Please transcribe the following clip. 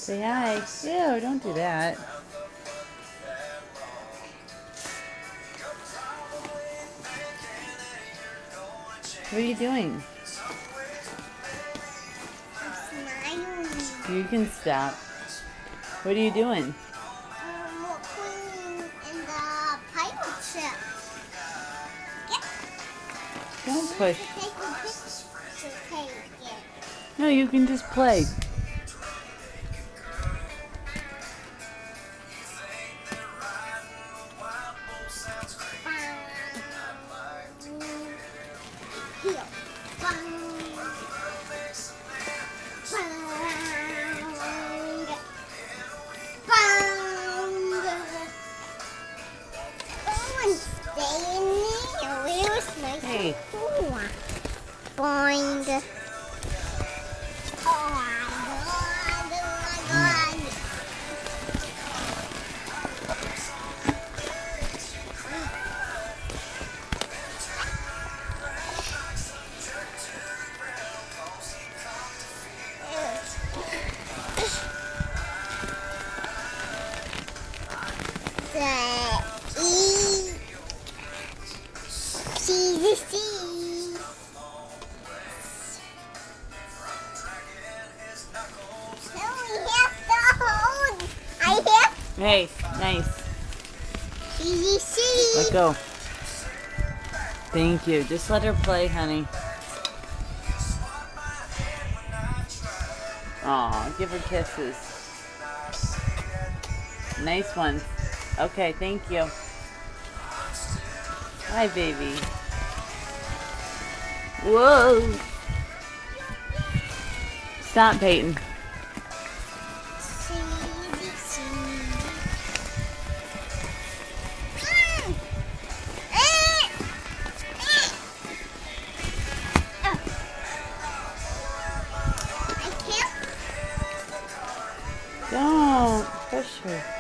Say hi. Ew, don't do that. What are you doing? Smiling. You can stop. What are you doing? We're cleaning in the pirate ship. Don't push. Take a picture, take it. No, you can just play. Here. Bang. Bang. Bang. Someone stay in there. Where's my Hey. door? Boing. Oh my god. Oh my god. The E. C. No, we have to hold. I have Hey, nice. C. Let go. Thank you. Just let her play, honey. Aw, give her kisses. Nice one. Okay, thank you. Hi, baby. Whoa. Stop, Peyton. Don't push her.